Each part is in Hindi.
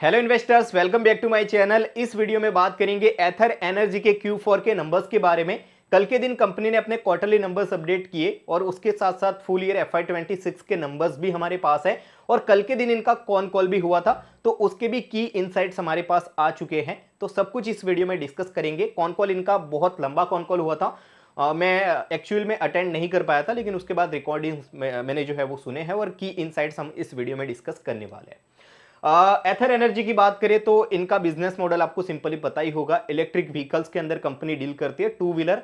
Hello investors, welcome back to my channel. इस वीडियो में बात करेंगे एथर एनर्जी के Q4 के नंबर्स के बारे में। कल के दिन कंपनी ने अपने क्वार्टरली नंबर्स अपडेट किए और उसके साथ साथ फुल ईयर FY26 के नंबर्स भी हमारे पास है। और कल के दिन इनका कॉन कॉल भी हुआ था, तो उसके भी की इनसाइट्स हमारे पास आ चुके हैं। तो सब कुछ इस वीडियो में डिस्कस करेंगे। कॉन कॉल इनका बहुत लंबा कॉन कॉल हुआ था। मैं एक्चुअल में अटेंड नहीं कर पाया था, लेकिन उसके बाद रिकॉर्डिंग्स मैंने जो है वो सुने हैं और की इनसाइट्स हम इस वीडियो में डिस्कस करने वाले हैं। एथर एनर्जी की बात करें तो इनका बिजनेस मॉडल आपको सिंपली पता ही होगा। इलेक्ट्रिक व्हीकल्स के अंदर कंपनी डील करती है। टू व्हीलर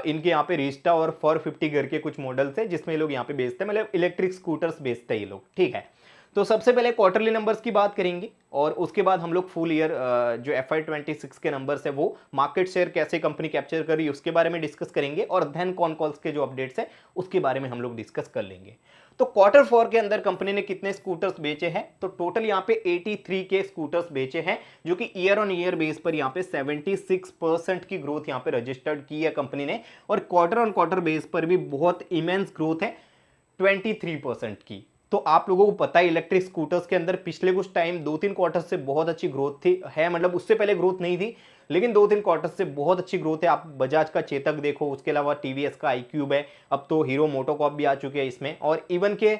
इनके यहाँ पे रिस्टा और 450 करके कुछ मॉडल्स है जिसमें लोग यहाँ पे बेचते हैं, मतलब इलेक्ट्रिक स्कूटर्स बेचते हैं ये लोग। ठीक है, तो सबसे पहले क्वार्टरली नंबर्स की बात करेंगे और उसके बाद हम लोग फुल ईयर जो FY26 के नंबर्स है वो मार्केट शेयर कैसे कंपनी कैप्चर कर रही है उसके बारे में डिस्कस करेंगे और देन कॉन कॉल्स के जो अपडेट्स है उसके बारे में हम लोग डिस्कस कर लेंगे। तो Q4 के अंदर कंपनी ने कितने स्कूटर्स बेचे हैं, तो टोटल यहाँ पे 83 के स्कूटर्स बेचे हैं, जो कि ईयर ऑन ईयर बेस पर यहाँ पे 76% की ग्रोथ यहाँ पे रजिस्टर्ड की है कंपनी ने। और क्वार्टर ऑन क्वार्टर बेस पर भी बहुत इमेंस ग्रोथ है 23% की। तो आप लोगों को पता है इलेक्ट्रिक स्कूटर्स के अंदर पिछले कुछ टाइम 2-3 क्वार्टर से बहुत अच्छी ग्रोथ थी है, मतलब उससे पहले ग्रोथ नहीं थी, लेकिन 2-3 क्वार्टर से बहुत अच्छी ग्रोथ है। आप बजाज का चेतक देखो, उसके अलावा टीवीएस का iQube है, अब तो हीरो मोटोकॉर्प भी आ चुके हैं इसमें। और इवन के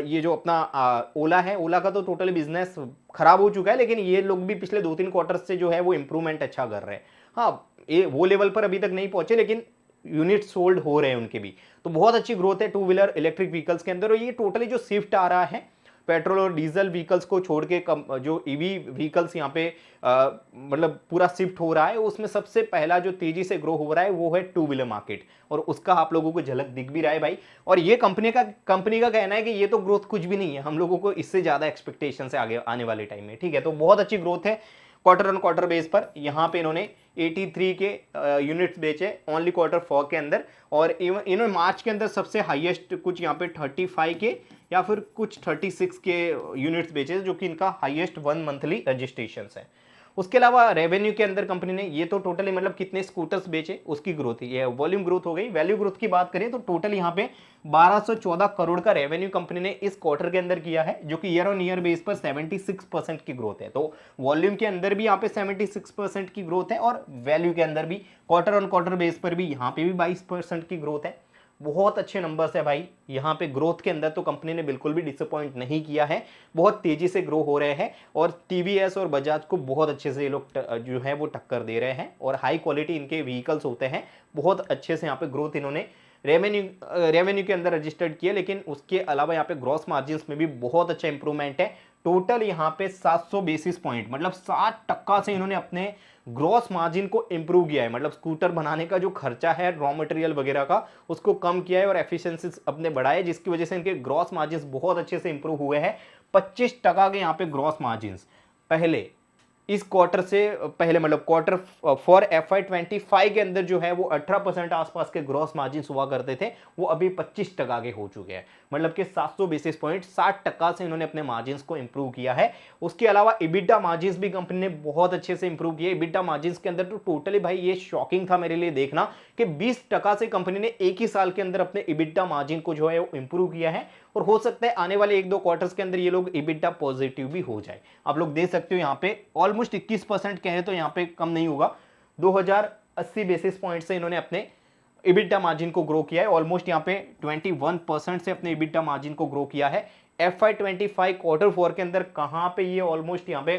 ये जो अपना ओला है, ओला का तो टोटली बिजनेस खराब हो चुका है, लेकिन ये लोग भी पिछले 2-3 क्वार्टर से जो है वो इंप्रूवमेंट अच्छा कर रहे हैं। हाँ, ये वो लेवल पर अभी तक नहीं पहुंचे, लेकिन यूनिट सोल्ड हो रहे हैं उनके भी। तो बहुत अच्छी ग्रोथ है टू व्हीलर इलेक्ट्रिक व्हीकल्स के अंदर। और ये टोटली जो शिफ्ट आ रहा है पेट्रोल और डीजल व्हीकल्स को छोड़ के जो ईवी व्हीकल्स यहाँ पे मतलब पूरा शिफ्ट हो रहा है, उसमें सबसे पहला जो तेजी से ग्रो हो रहा है वो है टू व्हीलर मार्केट। और उसका आप लोगों को झलक दिख भी रहा है भाई। और ये कंपनी का कहना है कि ये तो ग्रोथ कुछ भी नहीं है, हम लोगों को इससे ज्यादा एक्सपेक्टेशन है आगे आने वाले टाइम में। ठीक है, तो बहुत अच्छी ग्रोथ है क्वार्टर ऑन क्वार्टर बेस पर। यहाँ पे इन्होंने 83 के यूनिट्स बेचे ओनली Q4 के अंदर। और इन्होंने मार्च के अंदर सबसे हाईएस्ट कुछ यहाँ पे 35 के या फिर कुछ 36 के यूनिट्स बेचे, जो कि इनका हाईएस्ट 1 मंथली रजिस्ट्रेशन है। उसके अलावा रेवेन्यू के अंदर कंपनी ने ये तो टोटली मतलब कितने स्कूटर्स बेचे उसकी ग्रोथ ही, ये वॉल्यूम ग्रोथ हो गई। वैल्यू ग्रोथ की बात करें तो टोटल यहाँ पे 1214 करोड़ का रेवेन्यू कंपनी ने इस क्वार्टर के अंदर किया है, जो कि ईयर ऑन ईयर बेस पर 76% की ग्रोथ है। तो वॉल्यूम के अंदर भी यहाँ पे 76% की ग्रोथ है और वैल्यू के अंदर भी क्वार्टर ऑन क्वार्टर बेस पर भी यहाँ पे भी 22% की ग्रोथ है। बहुत अच्छे नंबर्स है भाई। यहाँ पे ग्रोथ के अंदर तो कंपनी ने बिल्कुल भी डिसअपॉइंट नहीं किया है, बहुत तेजी से ग्रो हो रहे हैं। और टीवीएस और बजाज को बहुत अच्छे से ये लोग जो है वो टक्कर दे रहे हैं और हाई क्वालिटी इनके व्हीकल्स होते हैं। बहुत अच्छे से यहाँ पे ग्रोथ इन्होंने रेवेन्यू के अंदर रजिस्टर्ड किया, लेकिन उसके अलावा यहाँ पे ग्रॉस मार्जिन में भी बहुत अच्छा इंप्रूवमेंट है। टोटल यहाँ पे 700 बेसिस पॉइंट मतलब 60% से इन्होंने अपने ग्रॉस मार्जिन को इंप्रूव किया है। मतलब स्कूटर बनाने का जो खर्चा है रॉ मटेरियल वगैरह का, उसको कम किया है और एफिशिएंसी अपने बढ़ाए, जिसकी वजह से इनके ग्रॉस मार्जिन बहुत अच्छे से इंप्रूव हुए हैं। 25% के यहाँ पे ग्रॉस मार्जिन पहले इस क्वार्टर से पहले मतलब Q4 FY25 के अंदर जो है वो 18% आसपास के ग्रॉस मार्जिन हुआ करते थे, वो अभी 25% के हो चुके हैं। मतलब कि 700 बेसिस पॉइंट 60% से इन्होंने अपने मार्जिन को इंप्रूव किया है। उसके अलावा इबिटा मार्जिन भी कंपनी ने बहुत अच्छे से इंप्रूव किया। इबिटा मार्जिन के अंदर तो टोटली भाई ये शॉकिंग था मेरे लिए देखना कि 20% से कंपनी ने एक ही साल के अंदर अपने इबिटा मार्जिन को जो है वो इंप्रूव किया है। और हो सकता है आने वाले 1-2 क्वार्टर्स के अंदर ये लोग इबिटा पॉजिटिव भी हो जाए। आप लोग देख सकते हो यहाँ पे ऑलमोस्ट 21% कहे तो यहाँ पे कम नहीं होगा, 2080 बेसिस पॉइंट से इन्होंने अपने इबिटा मार्जिन को ग्रो किया है। ऑलमोस्ट यहाँ पे 21% से अपने इबिटा मार्जिन को ग्रो किया है। FY25 Q4 के अंदर कहाँ पे ये ऑलमोस्ट यहाँ पे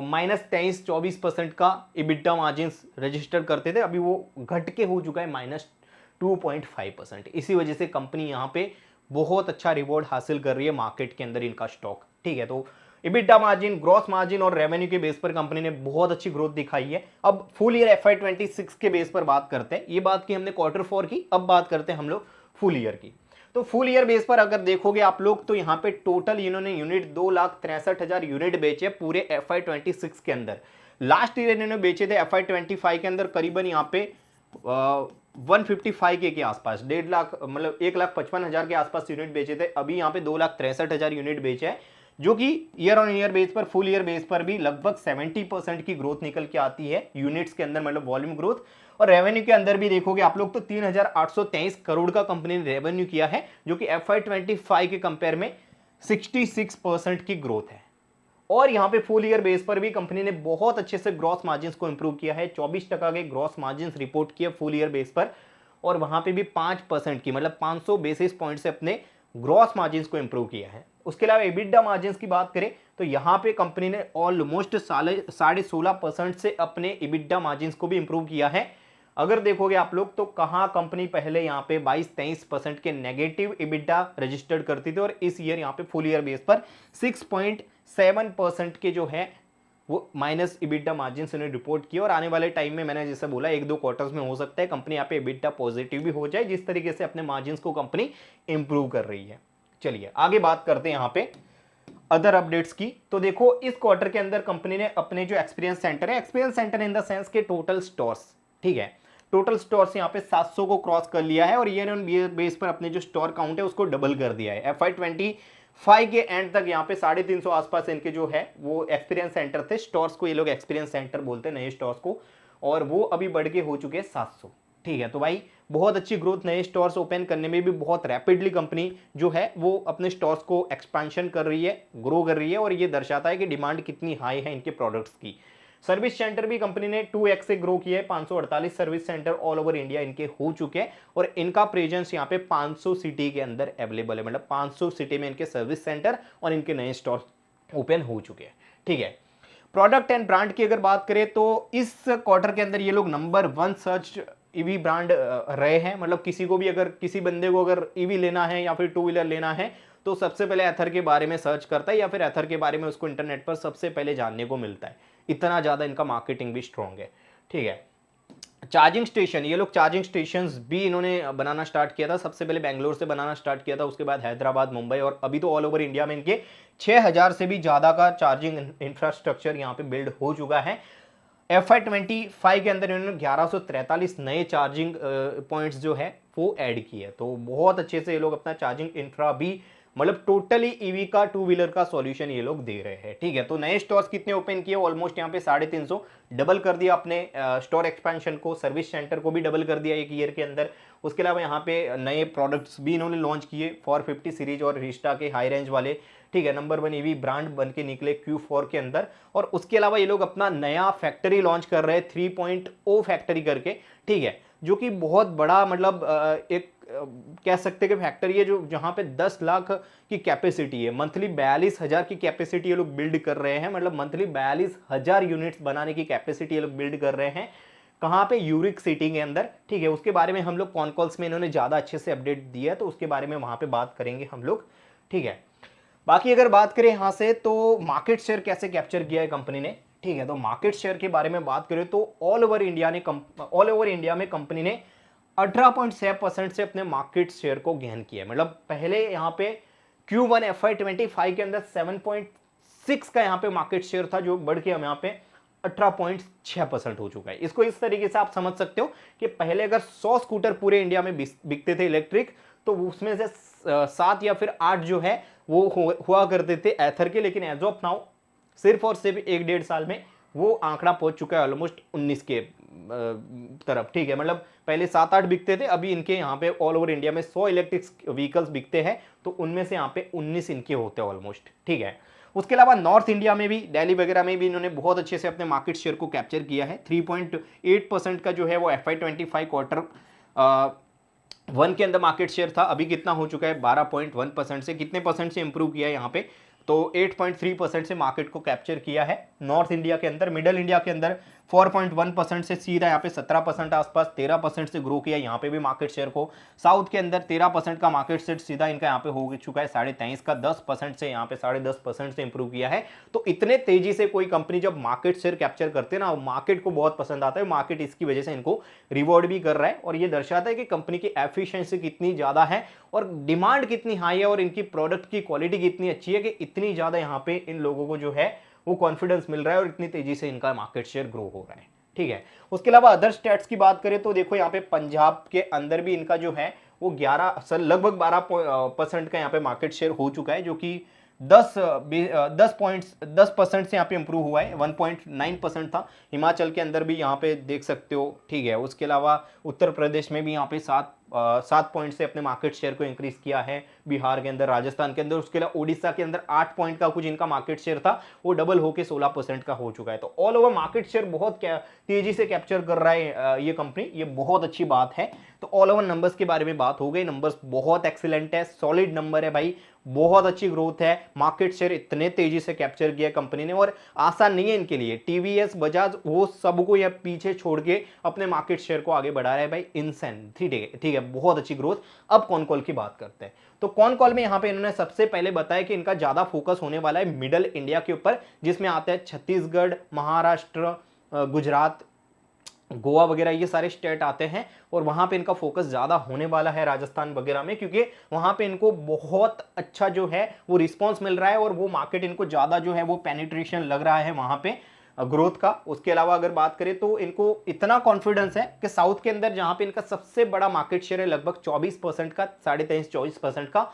-23-24% का इबिटा मार्जिन रजिस्टर करते थे, अभी वो घट के हो चुका है -2.5%। इसी वजह से कंपनी यहाँ पे बहुत अच्छा रिवॉर्ड हासिल कर रही है मार्केट के अंदर इनका स्टॉक। ठीक है, तो इबिटा मार्जिन, ग्रॉस मार्जिन और रेवेन्यू के बेस पर कंपनी ने बहुत अच्छी ग्रोथ दिखाई है। अब फुल ईयर FY26 के बेस पर बात करते हैं। ये बात की हमने Q4 की, अब बात करते हैं हम लोग फुल ईयर की। तो फुल ईयर बेस पर अगर देखोगे आप लोग तो यहाँ पे टोटल इन्होंने यूनिट 2,63,000 यूनिट बेचे पूरे FY26 के अंदर। लास्ट ईयर इन्होंने बेचे थे FY25 के अंदर करीबन यहाँ पे 155 के आसपास, 1.5 लाख मतलब 1,55,000 के आसपास यूनिट बेचे थे। अभी यहाँ पे 2,63,000 यूनिट बेचे हैं, जो कि ईयर ऑन ईयर बेस पर फुल ईयर बेस पर भी लगभग 70% की ग्रोथ निकल के आती है यूनिट्स के अंदर, मतलब वॉल्यूम ग्रोथ। और रेवेन्यू के अंदर भी देखोगे आप लोग तो 3,823 करोड़ का कंपनी ने रेवेन्यू किया है, जो कि FY25 के कंपेयर में 66% की ग्रोथ है। और यहाँ पे फुल ईयर बेस पर भी कंपनी ने बहुत अच्छे से ग्रॉस मार्जिन्स को इंप्रूव किया है। 24% के ग्रॉस मार्जिन्स रिपोर्ट किए फुल ईयर बेस पर, और वहां पे भी 5% की मतलब 500 बेसिस पॉइंट से अपने ग्रॉस मार्जिन्स को इंप्रूव किया है। उसके अलावा एबिटा मार्जिन्स की बात करें तो यहाँ पे कंपनी ने ऑलमोस्ट 16.5% से अपने एबिटा मार्जिन्स को भी इंप्रूव किया है। अगर देखोगे आप लोग तो कहाँ कंपनी पहले यहाँ पे 22-23% के नेगेटिव एबिटा रजिस्टर्ड करती थी, और इस ईयर यहाँ पे फुल ईयर बेस पर 6.7% के जो है वो माइनस एबिटा मार्जिन उन्हें रिपोर्ट किया। और आने वाले टाइम में मैंने जैसे बोला 1-2 क्वार्टर्स में हो सकता है कंपनी यहाँ पे एबिटा पॉजिटिव भी हो जाए, जिस तरीके से अपने मार्जिन को कंपनी इंप्रूव कर रही है। चलिए आगे बात करते हैं यहाँ पे अदर अपडेट्स की। तो देखो इस क्वार्टर के अंदर कंपनी ने अपने जो एक्सपीरियंस सेंटर है, experience centre in the sense के टोटल स्टोर्स, ठीक है, टोटल स्टोर्स यहाँ पे 700 को क्रॉस कर लिया है, और ईयर ऑन ईयर बेस पर अपने जो स्टोर काउंट है उसको डबल कर दिया है। FY25 के एंड तक यहाँ पे 350 आसपास इनके जो है वो एक्सपीरियंस सेंटर थे। स्टोर्स को ये लोग एक्सपीरियंस सेंटर बोलते हैं, नए स्टोर्स को, और वो अभी बढ़ के हो चुके हैं 700। ठीक है, तो भाई बहुत अच्छी ग्रोथ, नए स्टोर्स ओपन करने में भी बहुत रैपिडली कंपनी जो है वो अपने स्टोर्स को एक्सपेंशन कर रही है, ग्रो कर रही है, और ये दर्शाता है कि डिमांड कितनी हाई है इनके प्रोडक्ट्स की। सर्विस सेंटर भी कंपनी ने 2x से ग्रो किया है, 548 service centre all over India इनके हो चुके हैं, और इनका प्रेजेंस यहाँ पे 500 सिटी के अंदर अवेलेबल है, मतलब 500 सिटी में इनके सर्विस सेंटर और इनके नए स्टोर ओपन हो चुके हैं। ठीक है, प्रोडक्ट एंड ब्रांड की अगर बात करें तो इस क्वार्टर के अंदर ये लोग नंबर 1 सर्च ईवी ब्रांड रहे हैं। मतलब किसी को भी अगर किसी बंदे को अगर ईवी लेना है या फिर टू व्हीलर लेना है तो सबसे पहले एथर के बारे में सर्च करता है, या फिर एथर के बारे में उसको इंटरनेट पर सबसे पहले जानने को मिलता है। इतना ज़्यादा इनका मार्केटिंग भी स्ट्रॉन्ग है। ठीक है, चार्जिंग स्टेशन, ये लोग चार्जिंग स्टेशंस भी इन्होंने बनाना स्टार्ट किया था। सबसे पहले बेंगलोर से बनाना स्टार्ट किया था, उसके बाद हैदराबाद, मुंबई, और अभी तो ऑल ओवर इंडिया में इनके 6000 से भी ज़्यादा का चार्जिंग इंफ्रास्ट्रक्चर यहाँ पे बिल्ड हो चुका है। FY25 के अंदर इन्होंने 1143 नए चार्जिंग पॉइंट्स जो है वो ऐड किए, तो बहुत अच्छे से ये लोग अपना चार्जिंग इंफ्रा भी, मतलब टोटली ईवी का, टू व्हीलर का सॉल्यूशन ये लोग दे रहे हैं। ठीक है, तो नए स्टोर्स कितने ओपन किए, ऑलमोस्ट यहाँ पे 350, डबल कर दिया अपने स्टोर एक्सपेंशन को, सर्विस सेंटर को भी डबल कर दिया एक ईयर के अंदर। उसके अलावा यहाँ पे नए प्रोडक्ट्स भी इन्होंने लॉन्च किए, 450 सीरीज और रिस्टा के हाई रेंज वाले। ठीक है, नंबर 1 ईवी ब्रांड बन के निकले Q4 के अंदर। और उसके अलावा ये लोग अपना नया फैक्ट्री लॉन्च कर रहे हैं 3.0 फैक्ट्री करके। ठीक है, जो कि बहुत बड़ा, मतलब एक कह सकते हैं कि फैक्ट्री है जो जहां पे 10 लाख की कैपेसिटी है, मंथली 42,000 की कैपेसिटी ये लोग बिल्ड कर रहे हैं। मतलब मंथली 42,000 यूनिट्स बनाने की कैपेसिटी ये लोग बिल्ड कर रहे हैं। कहाँ पे, यूरिक सिटी के अंदर। ठीक है, उसके बारे में हम लोग कॉन कॉल्स में इन्होंने ज़्यादा अच्छे से अपडेट दिया है, तो उसके बारे में वहाँ पे बात करेंगे हम लोग। ठीक है, बाकी अगर बात करें यहाँ से तो मार्केट शेयर कैसे कैप्चर किया है कंपनी ने। ठीक है, तो मार्केट शेयर के बारे में बात करें तो ऑल ओवर इंडिया में कंपनी ने 18.6% से अपने मार्केट शेयर को गेन किया है। मतलब पहले यहाँ पे Q1 FY25 के अंदर 7.6 का यहाँ पे मार्केट शेयर था, जो बढ़ के हम यहाँ पे 18.6% हो चुका है। इसको इस तरीके से आप समझ सकते हो कि पहले अगर 100 स्कूटर पूरे इंडिया में बिकते थे इलेक्ट्रिक, तो उसमें से 7 या फिर 8 जो है वो हुआ करते थे एथर के, लेकिन एज ऑफ नाउ सिर्फ और सिर्फ 1-1.5 साल में वो आंकड़ा पहुंच चुका है ऑलमोस्ट 19 के तरफ। ठीक है, मतलब पहले 7-8 बिकते थे, अभी इनके यहाँ पे ऑल ओवर इंडिया में 100 इलेक्ट्रिक व्हीकल्स बिकते हैं, तो उनमें से यहाँ पे 19 इनके होते हैं ऑलमोस्ट। ठीक है, उसके अलावा नॉर्थ इंडिया में भी, दिल्ली वगैरह में भी इन्होंने बहुत अच्छे से अपने मार्केट शेयर को कैप्चर किया है। 3.8% का जो है वो FY25 क्वार्टर 1 के अंदर मार्केट शेयर था, अभी कितना हो चुका है 12.1% से, कितने परसेंट से इंप्रूव किया है यहाँ पे, तो 8.3% से मार्केट को कैप्चर किया है नॉर्थ इंडिया के अंदर। मिडल इंडिया के अंदर 4.1% से सीधा यहाँ पे 17% आसपास, 13% से ग्रो किया यहाँ पे भी मार्केट शेयर को। साउथ के अंदर 13% का मार्केट शेयर सीधा इनका यहाँ पे हो चुका है 23.5 का, 10% से यहाँ पे 10.5% से इंप्रूव किया है। तो इतने तेजी से कोई कंपनी जब मार्केट शेयर कैप्चर करते हैं ना, मार्केट को बहुत पसंद आता है, मार्केट इसकी वजह से इनको रिवॉर्ड भी कर रहा है, और ये दर्शाता है कि कंपनी की एफिशिएंसी कितनी ज्यादा है और डिमांड कितनी हाई है, और इनकी प्रोडक्ट की क्वालिटी कितनी अच्छी है कि इतनी ज्यादा यहाँ पे इन लोगों को जो है वो कॉन्फिडेंस मिल रहा है और इतनी तेजी से इनका मार्केट शेयर ग्रो हो रहा है। ठीक है, उसके अलावा अदर स्टेट्स की बात करें तो देखो यहाँ पे पंजाब के अंदर भी इनका जो है वो 11 लगभग 12% का यहाँ पे मार्केट शेयर हो चुका है, जो कि 10% से यहाँ पे इंप्रूव हुआ है, 1.9% था। हिमाचल के अंदर भी यहाँ पे देख सकते हो। ठीक है, उसके अलावा उत्तर प्रदेश में भी यहाँ पे 7 पॉइंट से अपने मार्केट शेयर को इंक्रीज किया है। बिहार के अंदर, राजस्थान के अंदर, उसके अलावा ओडिशा के अंदर 8 पॉइंट का कुछ इनका मार्केट शेयर था, वो डबल होके 16% का हो चुका है। तो ऑल ओवर मार्केट शेयर बहुत तेजी से कैप्चर कर रहा है ये कंपनी, ये बहुत अच्छी बात है। तो ऑल ओवर नंबर्स के बारे में बात हो गई, नंबर्स बहुत एक्सीलेंट है, सॉलिड नंबर है भाई, बहुत अच्छी ग्रोथ है, मार्केट शेयर इतने तेजी से कैप्चर किया कंपनी ने, और आसान नहीं है इनके लिए। टीवीएस, बजाज, वो सबको ये पीछे छोड़ के अपने मार्केट शेयर को आगे बढ़ा रहा है भाई, इंसेंट। ठीक है, बहुत अच्छी ग्रोथ। अब कौन कॉल की बात करते हैं, तो कौन कॉल में यहां पे इन्होंने सबसे पहले बताया कि इनका ज्यादा फोकस होने वाला है मिडल इंडिया के ऊपर, जिसमें आते हैं छत्तीसगढ़, महाराष्ट्र, गुजरात, गोवा वगैरह, ये सारे स्टेट आते हैं, और वहां पे इनका फोकस ज्यादा होने वाला है राजस्थान वगैरह में, क्योंकि वहां पे इनको बहुत अच्छा जो है वो रिस्पांस मिल रहा है, और वो मार्केट इनको ज्यादा जो है वो पेनिट्रेशन लग रहा है वहां पे ग्रोथ का। उसके अलावा अगर बात करें तो इनको इतना कॉन्फिडेंस है कि साउथ के अंदर जहां पे इनका सबसे बड़ा मार्केट शेयर है लगभग 24% का, 23-24% का,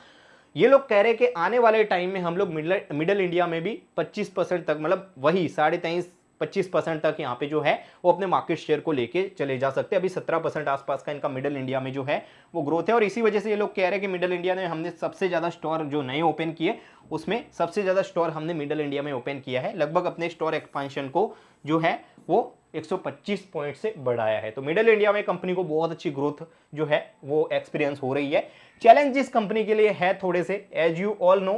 ये लोग कह रहे हैं कि आने वाले टाइम में हम लोग मिडल इंडिया में भी 25% तक, मतलब वही 23-25% तक यहाँ पे जो है वो अपने मार्केट शेयर को लेके चले जा सकते हैं। अभी 17% आसपास का इनका मिडल इंडिया में जो है वो ग्रोथ है, और इसी वजह से ये लोग कह रहे हैं कि मिडल इंडिया में हमने सबसे ज्यादा स्टोर जो नए ओपन किए, उसमें सबसे ज्यादा स्टोर हमने मिडल इंडिया में ओपन किया है, लगभग अपने स्टोर एक्सपांशन को जो है वो 125 पॉइंट से बढ़ाया है। तो मिडल इंडिया में कंपनी को बहुत अच्छी ग्रोथ जो है वो एक्सपीरियंस हो रही है। चैलेंज इस कंपनी के लिए है थोड़े से, as you all know,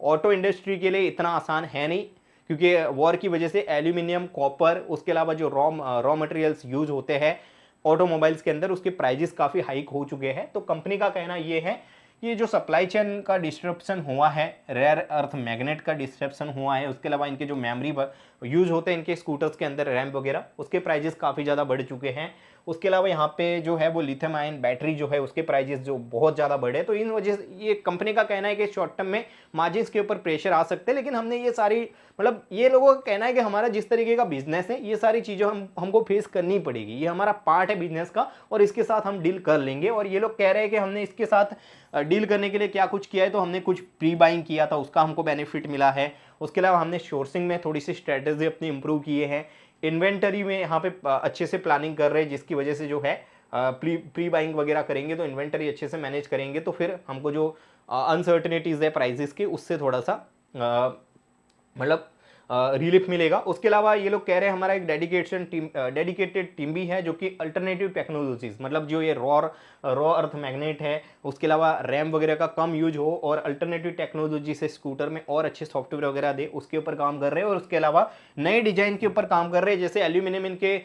auto industry के लिए इतना आसान है नहीं, क्योंकि वॉर की वजह से एल्यूमिनियम, कॉपर, उसके अलावा जो रॉ मटेरियल्स यूज होते हैं ऑटोमोबाइल्स के अंदर, उसके प्राइजेस काफ़ी हाइक हो चुके हैं। तो कंपनी का कहना ये है कि जो सप्लाई चेन का डिस्ट्रप्शन हुआ है, रेयर अर्थ मैग्नेट का डिस्ट्रप्शन हुआ है, उसके अलावा इनके जो मेमोरी यूज होते हैं इनके स्कूटर्स के अंदर, रैम वगैरह, उसके प्राइजेस काफ़ी ज़्यादा बढ़ चुके हैं। उसके अलावा यहाँ पे जो है वो लिथियम आयन बैटरी जो है उसके प्राइजेस जो बहुत ज़्यादा बढ़े, तो इन वजह से ये कंपनी का कहना है कि शॉर्ट टर्म में मार्जिन्स के ऊपर प्रेशर आ सकते हैं। लेकिन हमने ये सारी, मतलब ये लोगों का कहना है कि हमारा जिस तरीके का बिजनेस है, ये सारी चीज़ें हमको फेस करनी पड़ेगी, ये हमारा पार्ट है बिजनेस का, और इसके साथ हम डील कर लेंगे। और ये लोग कह रहे हैं कि हमने इसके साथ डील करने के लिए क्या कुछ किया है, तो हमने कुछ प्री बाइंग किया था, उसका हमको बेनिफिट मिला है। उसके अलावा हमने सोर्सिंग में थोड़ी सी स्ट्रेटेजी अपनी इंप्रूव किए हैं, इन्वेंटरी में यहाँ पे अच्छे से प्लानिंग कर रहे हैं, जिसकी वजह से जो है प्री बाइंग वगैरह करेंगे तो इन्वेंटरी अच्छे से मैनेज करेंगे, तो फिर हमको जो अनसर्टनिटीज है प्राइजेस की, उससे थोड़ा सा मतलब रिलीफ मिलेगा। उसके अलावा ये लोग कह रहे हैं हमारा एक डेडिकेटेड टीम भी है, जो कि अल्टरनेटिव टेक्नोलॉजीज, मतलब जो ये रॉ अर्थ मैग्नेट है, उसके अलावा रैम वगैरह का कम यूज हो और अल्टरनेटिव टेक्नोलॉजी से स्कूटर में और अच्छे सॉफ्टवेयर वगैरह दे, उसके ऊपर काम कर रहे हैं। और उसके अलावा नए डिजाइन के ऊपर काम कर रहे हैं, जैसे एल्यूमिनियम इनके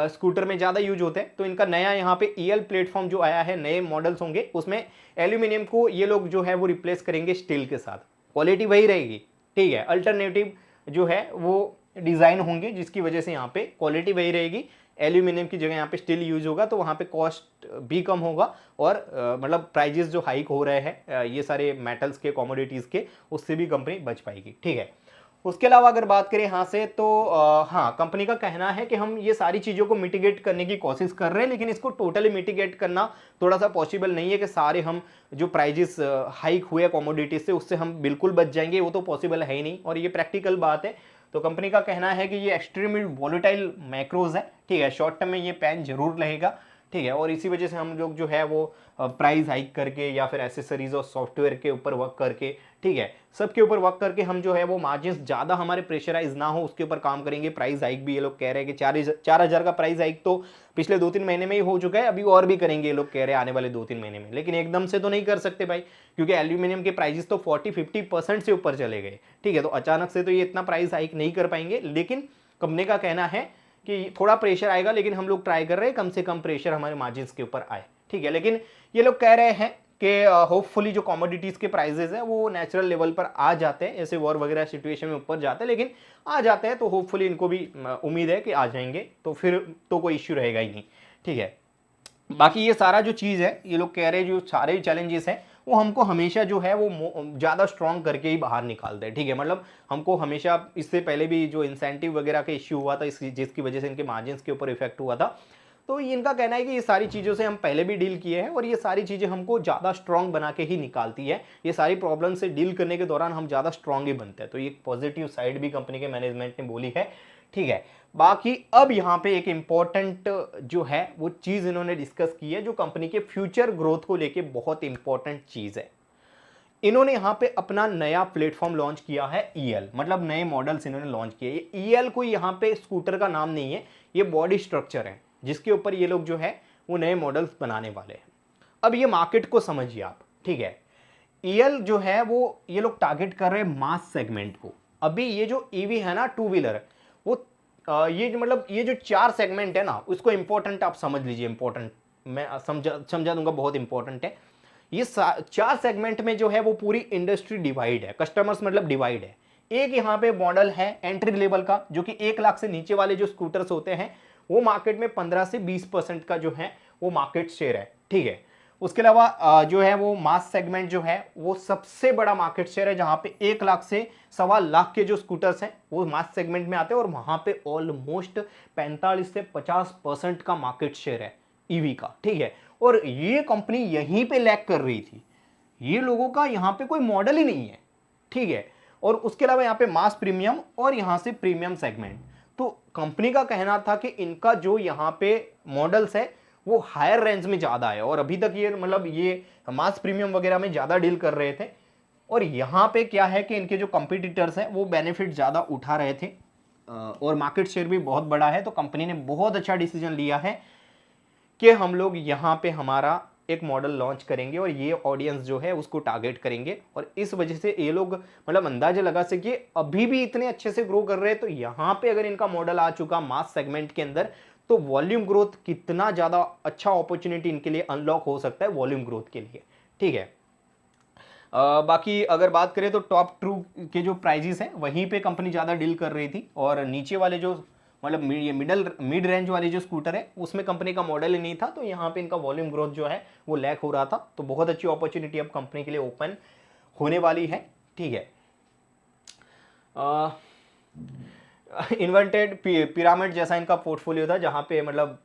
स्कूटर में ज़्यादा यूज होते हैं, तो इनका नया यहाँ पे EL प्लेटफॉर्म जो आया है, नए मॉडल्स होंगे, उसमें एल्यूमिनियम को ये लोग जो है वो रिप्लेस करेंगे स्टील के साथ, क्वालिटी वही रहेगी, ठीक है, अल्टरनेटिव जो है वो डिज़ाइन होंगे, जिसकी वजह से यहाँ पे क्वालिटी वही रहेगी, एल्यूमिनियम की जगह यहाँ पे स्टील यूज होगा, तो वहाँ पे कॉस्ट भी कम होगा, और मतलब प्राइजेस जो हाइक हो रहे हैं ये सारे मेटल्स के, कमोडिटीज़ के, उससे भी कंपनी बच पाएगी, ठीक है। उसके अलावा अगर बात करें यहाँ से, तो हाँ, कंपनी का कहना है कि हम ये सारी चीज़ों को मिटिगेट करने की कोशिश कर रहे हैं, लेकिन इसको टोटली मिटिगेट करना थोड़ा सा पॉसिबल नहीं है कि सारे हम जो प्राइजेस हाइक हुए कमोडिटीज से, उससे हम बिल्कुल बच जाएंगे, वो तो पॉसिबल है ही नहीं, और ये प्रैक्टिकल बात है। तो कंपनी का कहना है कि ये एक्सट्रीमली वॉलेटाइल मैक्रोज है, ठीक है, शॉर्ट टर्म में ये पैन जरूर रहेगा, ठीक है, और इसी वजह से हम लोग जो है वो प्राइस हाइक करके या फिर एसेसरीज और सॉफ्टवेयर के ऊपर वर्क करके, ठीक है, सबके ऊपर वर्क करके हम जो है वो मार्जिन ज़्यादा हमारे प्रेशराइज ना हो उसके ऊपर काम करेंगे। प्राइस हाइक भी ये लोग कह रहे हैं कि 4,000 का प्राइस हाइक तो पिछले 2-3 महीने में ही हो चुका है, अभी और भी करेंगे ये लोग कह रहे हैं आने वाले 2-3 महीने में, लेकिन एकदम से तो नहीं कर सकते भाई, क्योंकि एल्यूमिनियम के प्राइजेस तो 40-50% से ऊपर चले गए, ठीक है, तो अचानक से तो ये इतना प्राइस हाइक नहीं कर पाएंगे। लेकिन कंपनी का कहना है कि थोड़ा प्रेशर आएगा, लेकिन हम लोग ट्राई कर रहे हैं कम से कम प्रेशर हमारे मार्जिन्स के ऊपर आए, ठीक है। लेकिन ये लोग कह रहे हैं कि होपफुली जो कमोडिटीज के प्राइजेस है वो नेचुरल लेवल पर आ जाते हैं, ऐसे वॉर वगैरह सिचुएशन में ऊपर जाते हैं, लेकिन आ जाते हैं, तो होपफुली इनको भी उम्मीद है कि आ जाएंगे, तो फिर तो कोई इश्यू रहेगा ही नहीं, ठीक है। बाकी ये सारा जो चीज़ है, ये लोग कह रहे हैं जो सारे चैलेंजेस हैं वो हमको हमेशा जो है वो ज़्यादा स्ट्रॉन्ग करके ही बाहर निकालते हैं, ठीक है, मतलब हमको हमेशा, इससे पहले भी जो इंसेंटिव वगैरह का इश्यू हुआ था, जिसकी वजह से इनके मार्जिन्स के ऊपर इफेक्ट हुआ था, तो इनका कहना है कि ये सारी चीज़ों से हम पहले भी डील किए हैं और ये सारी चीज़ें हमको ज़्यादा स्ट्रॉन्ग बना के ही निकालती है, ये सारी प्रॉब्लम से डील करने के दौरान हम ज़्यादा स्ट्रॉन्ग ही बनते हैं। तो ये पॉजिटिव साइड भी कंपनी के मैनेजमेंट ने बोली है, ठीक है। बाकी अब यहाँ पे एक इम्पॉर्टेंट जो है वो चीज़ इन्होंने डिस्कस की है, जो कंपनी के फ्यूचर ग्रोथ को लेके बहुत इंपॉर्टेंट चीज़ है, इन्होंने यहाँ पे अपना नया प्लेटफॉर्म लॉन्च किया है ईएल, मतलब नए मॉडल्स इन्होंने लॉन्च किए। ये ईएल कोई यहाँ पे स्कूटर का नाम नहीं है, ये बॉडी स्ट्रक्चर है जिसके ऊपर ये लोग जो है वो नए मॉडल्स बनाने वाले हैं। अब ये मार्केट को समझिए आप, ठीक है। ईएल जो है वो ये लोग टारगेट कर रहे हैं मास सेगमेंट को। अभी ये जो ईवी है ना, टू व्हीलर, वो ये जो मतलब ये जो 4 सेगमेंट है ना, उसको इंपॉर्टेंट आप समझ लीजिए, इंपॉर्टेंट मैं समझा दूंगा, बहुत इंपॉर्टेंट है। ये 4 सेगमेंट में जो है वो पूरी इंडस्ट्री डिवाइड है, कस्टमर्स मतलब डिवाइड है। एक यहाँ पे मॉडल है एंट्री लेवल का, जो कि 1 लाख से नीचे वाले जो स्कूटर्स होते हैं वो मार्केट में 15 से 20% का जो है वो मार्केट शेयर है, ठीक है। उसके अलावा जो है वो मास सेगमेंट जो है वो सबसे बड़ा मार्केट शेयर है, जहां पे 1 लाख से 1.25 लाख के जो स्कूटर्स हैं वो मास सेगमेंट में आते हैं, और वहां पे ऑलमोस्ट 45 से 50% का मार्केट शेयर है ईवी का, ठीक है। और ये कंपनी यहीं पे लैग कर रही थी, ये लोगों का यहाँ पे कोई मॉडल ही नहीं है, ठीक है। और उसके अलावा यहाँ पे मास प्रीमियम और यहाँ से प्रीमियम सेगमेंट, तो कंपनी का कहना था कि इनका जो यहाँ पे मॉडल्स है वो हायर रेंज में ज़्यादा है, और अभी तक ये मतलब ये मास प्रीमियम वगैरह में ज़्यादा डील कर रहे थे। और यहाँ पे क्या है कि इनके जो कंपटीटर्स हैं वो बेनिफिट ज़्यादा उठा रहे थे, और मार्केट शेयर भी बहुत बड़ा है। तो कंपनी ने बहुत अच्छा डिसीजन लिया है कि हम लोग यहाँ पे हमारा एक मॉडल लॉन्च करेंगे और ये ऑडियंस जो है उसको टारगेट करेंगे। और इस वजह से ये लोग मतलब अंदाजा लगा सके अभी भी इतने अच्छे से ग्रो कर रहे हैं। तो यहाँ पे अगर इनका मॉडल आ चुका मास सेगमेंट के अंदर, तो वॉल्यूम ग्रोथ कितना ज़्यादा अच्छा अपॉर्चुनिटी इनके लिए अनलॉक हो सकता है वॉल्यूम ग्रोथ के लिए, ठीक है। बाकी अगर बात करें तो टॉप टू के जो प्राइजेस हैं वहीं पे कंपनी ज़्यादा डील कर रही थी, और नीचे वाले जो मतलब ये मिड रेंज वाले जो स्कूटर है उसमें कंपनी का मॉडल ही नहीं था, तो यहाँ पे इनका वॉल्यूम ग्रोथ जो है वो लैक हो रहा था। तो बहुत अच्छी अपॉर्चुनिटी अब कंपनी के लिए ओपन होने वाली है, ठीक है। इन्वर्टेड पिरामिड जैसा इनका पोर्टफोलियो था, जहाँ पे मतलब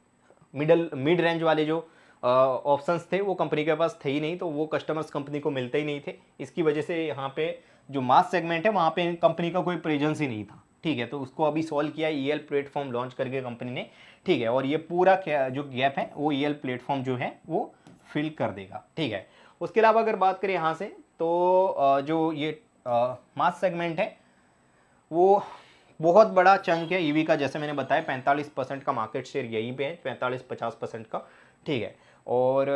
मिड रेंज वाले जो ऑप्शंस थे वो कंपनी के पास थे ही नहीं, तो वो कस्टमर्स कंपनी को मिलते ही नहीं थे। इसकी वजह से यहाँ पे जो मास सेगमेंट है वहाँ पे कंपनी का कोई प्रेजेंस ही नहीं था, ठीक है। तो उसको अभी सॉल्व किया ईएल प्लेटफॉर्म लॉन्च करके कंपनी ने, ठीक है। और ये पूरा जो गैप है वो ईएल प्लेटफॉर्म जो है वो फिल कर देगा, ठीक है। उसके अलावा अगर बात करें यहाँ से, तो जो ये मास सेगमेंट है वो बहुत बड़ा चंक है ईवी का, जैसे मैंने बताया 45% का मार्केट शेयर यहीं पे है, 45-50% का, ठीक है। और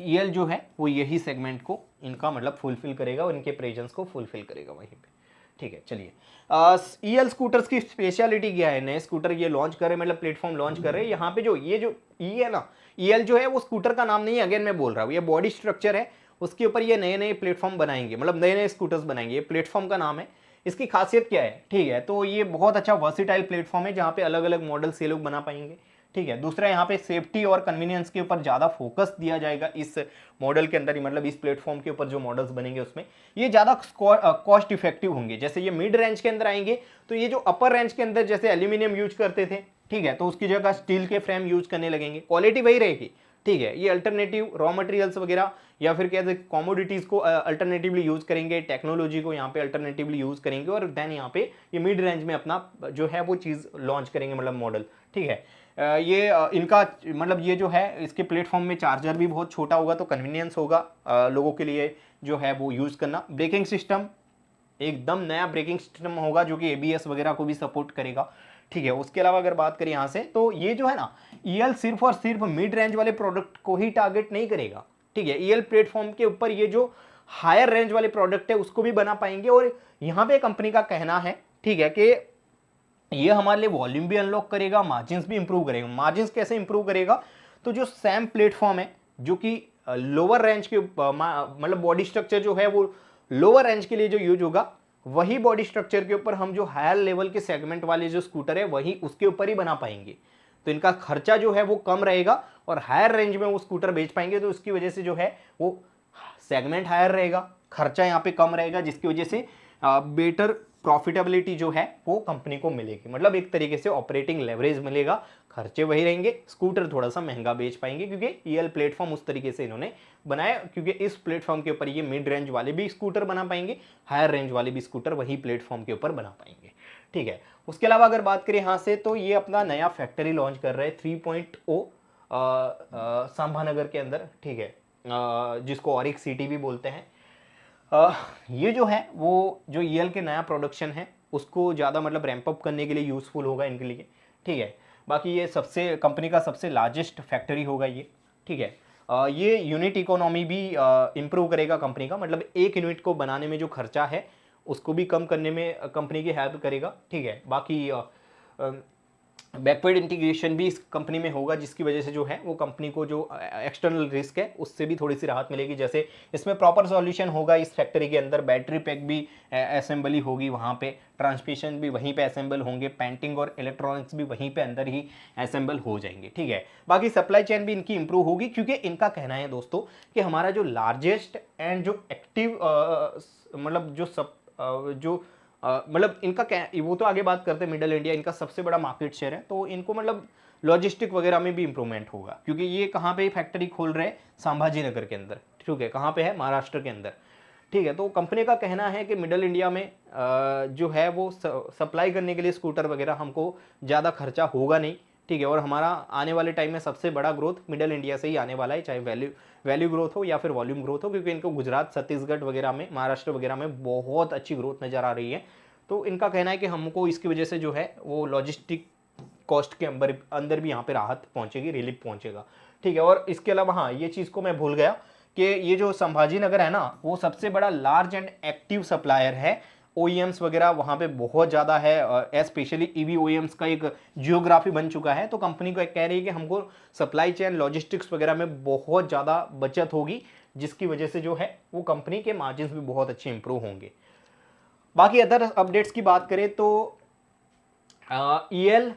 ईएल जो है वो यही सेगमेंट को इनका मतलब फुलफिल करेगा और इनके प्रेजेंस को फुलफिल करेगा वहीं पे, ठीक है। चलिए, ईएल स्कूटर्स की स्पेशलिटी क्या है, नए स्कूटर ये लॉन्च कर रहे मतलब प्लेटफॉर्म लॉन्च कर रहे हैं। यहाँ पे जो ये जो ई है ना, ईएल जो है वो स्कूटर का नाम नहीं है, अगेन मैं बोल रहा हूँ, ये बॉडी स्ट्रक्चर है, उसके ऊपर ये नए नए प्लेटफॉर्म बनाएंगे, मतलब नए नए स्कूटर्स बनाएंगे, ये प्लेटफॉर्म का नाम है। इसकी खासियत क्या है, ठीक है, तो ये बहुत अच्छा वर्सिटाइल प्लेटफॉर्म है जहाँ पे अलग अलग मॉडल्स ये लोग बना पाएंगे, ठीक है। दूसरा यहाँ पे सेफ्टी और कन्वीनियंस के ऊपर ज़्यादा फोकस दिया जाएगा इस मॉडल के अंदर ही, मतलब इस प्लेटफॉर्म के ऊपर जो मॉडल्स बनेंगे उसमें ये ज़्यादा कॉस्ट इफेक्टिव होंगे। जैसे ये मिड रेंज के अंदर आएंगे, तो ये जो अपर रेंज के अंदर जैसे एल्यूमिनियम यूज करते थे, ठीक है, तो उसकी जगह स्टील के फ्रेम यूज करने लगेंगे, क्वालिटी वही रहेगी, ठीक है। ये अल्टरनेटिव रॉ मटेरियल्स वगैरह या फिर कहते कॉमोडिटीज़ को अल्टरनेटिवली यूज करेंगे, टेक्नोलॉजी को यहाँ पे अल्टरनेटिवली यूज करेंगे, और देन यहाँ पे ये मिड रेंज में अपना जो है वो चीज़ लॉन्च करेंगे, मतलब मॉडल, ठीक है। ये इनका मतलब ये जो है इसके प्लेटफॉर्म में चार्जर भी बहुत छोटा होगा, तो कन्वीनियंस होगा लोगों के लिए जो है वो यूज़ करना। ब्रेकिंग सिस्टम एकदम नया ब्रेकिंग सिस्टम होगा जो कि एबीएस वगैरह को भी सपोर्ट करेगा, ठीक है। उसके अलावा अगर बात करें यहाँ से, तो ये जो है ना ईएल सिर्फ और सिर्फ मिड रेंज वाले प्रोडक्ट को ही टारगेट नहीं करेगा, ठीक है। ईएल प्लेटफॉर्म के ऊपर ये जो हायर रेंज वाले प्रोडक्ट है उसको भी बना पाएंगे, और यहाँ पे कंपनी का कहना है, ठीक है, कि ये हमारे लिए वॉल्यूम भी अनलॉक करेगा, मार्जिन्स भी इंप्रूव करेगा। मार्जिन्स कैसे इंप्रूव करेगा, तो जो सैम प्लेटफॉर्म है जो कि लोअर रेंज के मतलब बॉडी स्ट्रक्चर जो है वो लोअर रेंज के लिए जो यूज होगा, वही बॉडी स्ट्रक्चर के ऊपर हम जो हायर लेवल के सेगमेंट वाले जो स्कूटर है वही उसके ऊपर ही बना पाएंगे। तो इनका खर्चा जो है वो कम रहेगा और हायर रेंज में वो स्कूटर बेच पाएंगे, तो उसकी वजह से जो है वो सेगमेंट हायर रहेगा, खर्चा यहाँ पे कम रहेगा, जिसकी वजह से बेटर प्रॉफिटेबिलिटी जो है वो कंपनी को मिलेगी। मतलब एक तरीके से ऑपरेटिंग लेवरेज मिलेगा, खर्चे वही रहेंगे, स्कूटर थोड़ा सा महंगा बेच पाएंगे, क्योंकि ईएल प्लेटफॉर्म उस तरीके से इन्होंने बनाया, क्योंकि इस प्लेटफॉर्म के ऊपर ये मिड रेंज वाले भी स्कूटर बना पाएंगे, हायर रेंज वाले भी स्कूटर वही प्लेटफॉर्म के ऊपर बना पाएंगे, ठीक है। उसके अलावा अगर बात करें यहाँ से, तो ये अपना नया फैक्ट्री लॉन्च कर रहे हैं 3.0 सांभानगर के अंदर, ठीक है। जिसको ऑरिक सिटी भी बोलते हैं। ये जो है वो जो ईएल के नया प्रोडक्शन है उसको ज़्यादा मतलब रैंप अप करने के लिए यूज़फुल होगा इनके लिए, ठीक है। बाकी ये सबसे कंपनी का सबसे लार्जेस्ट फैक्ट्री होगा ये, ठीक है। ये यूनिट इकोनॉमी भी इम्प्रूव करेगा कंपनी का, मतलब एक यूनिट को बनाने में जो खर्चा है उसको भी कम करने में कंपनी की हेल्प करेगा, ठीक है। बाकी बैकवर्ड इंटीग्रेशन भी इस कंपनी में होगा, जिसकी वजह से जो है वो कंपनी को जो एक्सटर्नल रिस्क है उससे भी थोड़ी सी राहत मिलेगी। जैसे इसमें प्रॉपर सॉल्यूशन होगा इस फैक्ट्री के अंदर, बैटरी पैक भी असेंबली होगी वहाँ पे, ट्रांसमिशन भी वहीं पे असेंबल होंगे, पेंटिंग और इलेक्ट्रॉनिक्स भी वहीं पे अंदर ही असेंबल हो जाएंगे, ठीक है। बाकी सप्लाई चेन भी इनकी इंप्रूव होगी, क्योंकि इनका कहना है दोस्तों कि हमारा जो लार्जेस्ट एंड जो एक्टिव मतलब जो मतलब इनका क्या, वो तो आगे बात करते हैं, मिडल इंडिया इनका सबसे बड़ा मार्केट शेयर है, तो इनको मतलब लॉजिस्टिक वगैरह में भी इंप्रूवमेंट होगा, क्योंकि ये कहाँ पे फैक्ट्री खोल रहे हैं, संभाजी नगर के अंदर, ठीक है। कहाँ पे है, महाराष्ट्र के अंदर, ठीक है। तो कंपनी का कहना है कि मिडल इंडिया में जो है वो सप्लाई करने के लिए स्कूटर वगैरह हमको ज़्यादा खर्चा होगा नहीं, ठीक है। और हमारा आने वाले टाइम में सबसे बड़ा ग्रोथ मिडल इंडिया से ही आने वाला है, चाहे वैल्यू ग्रोथ हो या फिर वॉल्यूम ग्रोथ हो, क्योंकि इनको गुजरात, छत्तीसगढ़ वगैरह में, महाराष्ट्र वगैरह में बहुत अच्छी ग्रोथ नज़र आ रही है। तो इनका कहना है कि हमको इसकी वजह से जो है वो लॉजिस्टिक कॉस्ट के अंदर भी यहाँ पे राहत पहुँचेगी, रिलीफ पहुँचेगा, ठीक है। और इसके अलावा हाँ, ये चीज़ को मैं भूल गया कि ये जो संभाजी नगर है ना, वो सबसे बड़ा लार्ज एंड एक्टिव सप्लायर है, OEMs वगैरह वहाँ पे बहुत ज़्यादा है, स्पेशली EV OEMs का एक जियोग्राफी बन चुका है। तो कंपनी को कह रही है कि हमको सप्लाई चेन, लॉजिस्टिक्स वगैरह में बहुत ज़्यादा बचत होगी, जिसकी वजह से जो है वो कंपनी के मार्जिन भी बहुत अच्छे इंप्रूव होंगे। बाकी अदर अपडेट्स की बात करें तो EL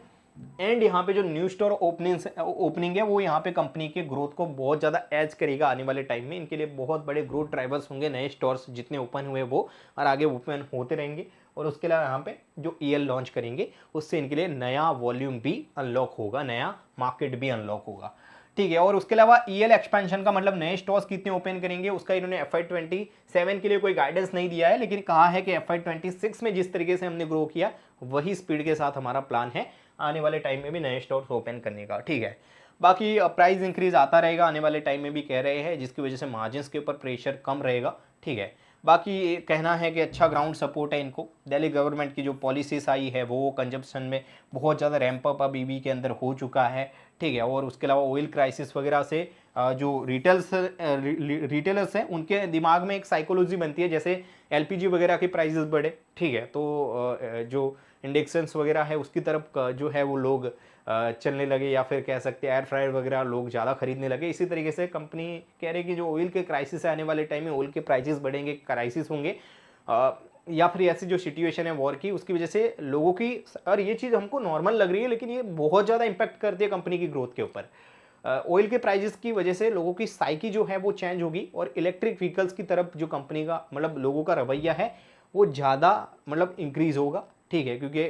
एंड यहाँ पे जो न्यू स्टोर ओपनिंग है वो यहाँ पे कंपनी के ग्रोथ को बहुत ज़्यादा एज करेगा आने वाले टाइम में। इनके लिए बहुत बड़े ग्रोथ ड्राइवर्स होंगे, नए स्टोर्स जितने ओपन हुए वो और आगे ओपन होते रहेंगे। और उसके अलावा यहाँ पे जो EL लॉन्च करेंगे उससे इनके लिए नया वॉल्यूम भी अनलॉक होगा, नया मार्केट भी अनलॉक होगा, ठीक है। और उसके अलावा EL एक्सपेंशन का मतलब नए स्टोर्स कितने ओपन करेंगे उसका इन्होंने FY27 के लिए कोई गाइडेंस नहीं दिया है, लेकिन कहा है कि FY26 में जिस तरीके से हमने ग्रो किया वही स्पीड के साथ हमारा प्लान है आने वाले टाइम में भी नए स्टोर्स ओपन करने का, ठीक है। बाकी प्राइस इंक्रीज आता रहेगा आने वाले टाइम में भी कह रहे हैं, जिसकी वजह से मार्जिन्स के ऊपर प्रेशर कम रहेगा, ठीक है। बाकी कहना है कि अच्छा ग्राउंड सपोर्ट है इनको, दिल्ली गवर्नमेंट की जो पॉलिसीज आई है वो कंजप्शन में बहुत ज़्यादा रैंप अप अब EV के अंदर हो चुका है, ठीक है। और उसके अलावा ऑयल क्राइसिस वगैरह से जो रिटेलर्स हैं उनके दिमाग में एक साइकोलॉजी बनती है, जैसे LPG वगैरह के प्राइसेस बढ़े, ठीक है, तो जो इंडक्शंस वगैरह है उसकी तरफ जो है वो लोग चलने लगे, या फिर कह सकते हैं एयर फ्रायर वगैरह लोग ज़्यादा खरीदने लगे। इसी तरीके से कंपनी कह रही है कि जो ऑयल के क्राइसिस है आने वाले टाइम में ऑयल के प्राइसेस बढ़ेंगे, क्राइसिस होंगे, या फिर ऐसी जो सिचुएशन है वॉर की उसकी वजह से लोगों की, और ये चीज़ हमको नॉर्मल लग रही है लेकिन ये बहुत ज़्यादा इंपैक्ट करती है कंपनी की ग्रोथ के ऊपर। ऑयल के प्राइजेस की वजह से लोगों की साइकी जो है वो चेंज होगी और इलेक्ट्रिक व्हीकल्स की तरफ जो कंपनी का मतलब लोगों का रवैया है वो ज़्यादा मतलब इंक्रीज होगा, ठीक है। क्योंकि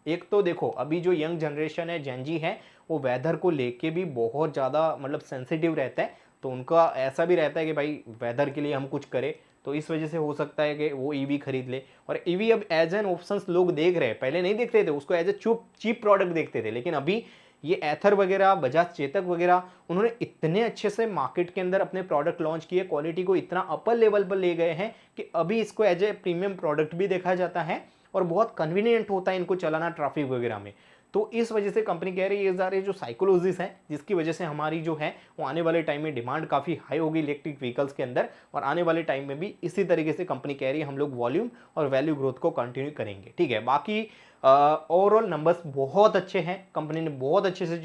एक तो देखो अभी जो यंग जनरेशन है, जेनजी है, वो वेदर को लेके भी बहुत ज़्यादा मतलब सेंसिटिव रहता है, तो उनका ऐसा भी रहता है कि भाई वेदर के लिए हम कुछ करें, तो इस वजह से हो सकता है कि वो EV खरीद ले। और EV अब एज एन ऑप्शन लोग देख रहे हैं, पहले नहीं देखते थे उसको, एज ए चीप प्रोडक्ट देखते थे, लेकिन अभी ये एथर वगैरह, बजाज चेतक वगैरह, उन्होंने इतने अच्छे से मार्केट के अंदर अपने प्रोडक्ट लॉन्च किए, क्वालिटी को इतना अपर लेवल पर ले गए हैं कि अभी इसको एज ए प्रीमियम प्रोडक्ट भी देखा जाता है और बहुत कन्वीनियंट होता है इनको चलाना ट्रैफिक वगैरह में। तो इस वजह से कंपनी कह रही है ये सारे जो साइकोलॉजीज हैं जिसकी वजह से हमारी जो है वो आने वाले टाइम में डिमांड काफ़ी हाई होगी इलेक्ट्रिक व्हीकल्स के अंदर, और आने वाले टाइम में भी इसी तरीके से कंपनी कह रही है हम लोग वॉल्यूम और वैल्यू ग्रोथ को कंटिन्यू करेंगे, ठीक है। बाकी ओवरऑल नंबर्स बहुत अच्छे हैं, कंपनी ने बहुत अच्छे से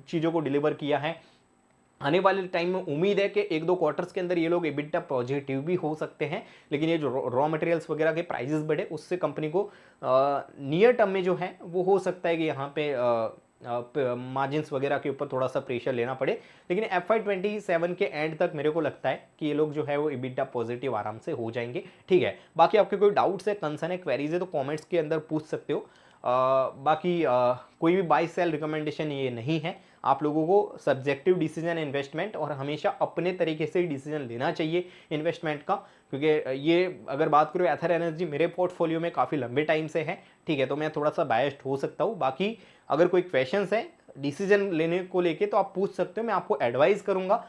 चीज़ों को डिलीवर किया है। आने वाले टाइम में उम्मीद है कि 1-2 क्वार्टर्स के अंदर ये लोग EBITDA पॉजिटिव भी हो सकते हैं, लेकिन ये जो रॉ मटेरियल्स वगैरह के प्राइसेस बढ़े उससे कंपनी को नियर टर्म में जो है वो हो सकता है कि यहाँ पे मार्जिन्स वगैरह के ऊपर थोड़ा सा प्रेशर लेना पड़े, लेकिन FY27 के एंड तक मेरे को लगता है कि ये लोग जो है वो EBITDA पॉजिटिव आराम से हो जाएंगे, ठीक है। बाकी आपके कोई डाउट्स है, कंसर्न है, क्वेरीज है तो कमेंट्स के अंदर पूछ सकते हो। बाकी कोई भी बाय सेल रिकमेंडेशन ये नहीं है, आप लोगों को सब्जेक्टिव डिसीजन इन्वेस्टमेंट और हमेशा अपने तरीके से डिसीजन लेना चाहिए इन्वेस्टमेंट का, क्योंकि ये अगर बात करूँ एथर एनर्जी मेरे पोर्टफोलियो में काफ़ी लंबे टाइम से है, ठीक है, तो मैं थोड़ा सा बायस्ड हो सकता हूँ। बाकी अगर कोई क्वेश्चंस है डिसीजन लेने को लेके तो आप पूछ सकते हो, मैं आपको एडवाइस करूँगा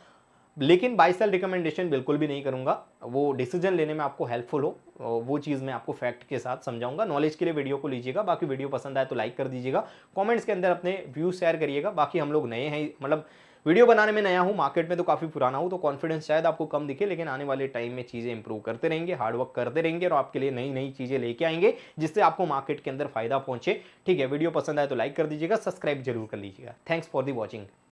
लेकिन बाय सेल रिकमेंडेशन बिल्कुल भी नहीं करूंगा, वो डिसीजन लेने में आपको हेल्पफुल हो वो चीज़ मैं आपको फैक्ट के साथ समझाऊंगा। नॉलेज के लिए वीडियो को लीजिएगा, बाकी वीडियो पसंद आए तो लाइक कर दीजिएगा, कमेंट्स के अंदर अपने व्यूज शेयर करिएगा। बाकी हम लोग नए हैं, मतलब वीडियो बनाने में नया हूँ, मार्केट में तो काफ़ी पुराना हूँ, तो कॉन्फिडेंस शायद आपको कम दिखे, लेकिन आने वाले टाइम में चीज़ें इंप्रूव करते रहेंगे, हार्डवर्क करते रहेंगे और आपके लिए नई नई चीज़ें लेके आएंगे जिससे आपको मार्केट के अंदर फायदा पहुंचे। ठीक है, वीडियो पसंद आए तो लाइक कर दीजिएगा, सब्सक्राइब जरूर कर लीजिएगा। Thanks for the watching.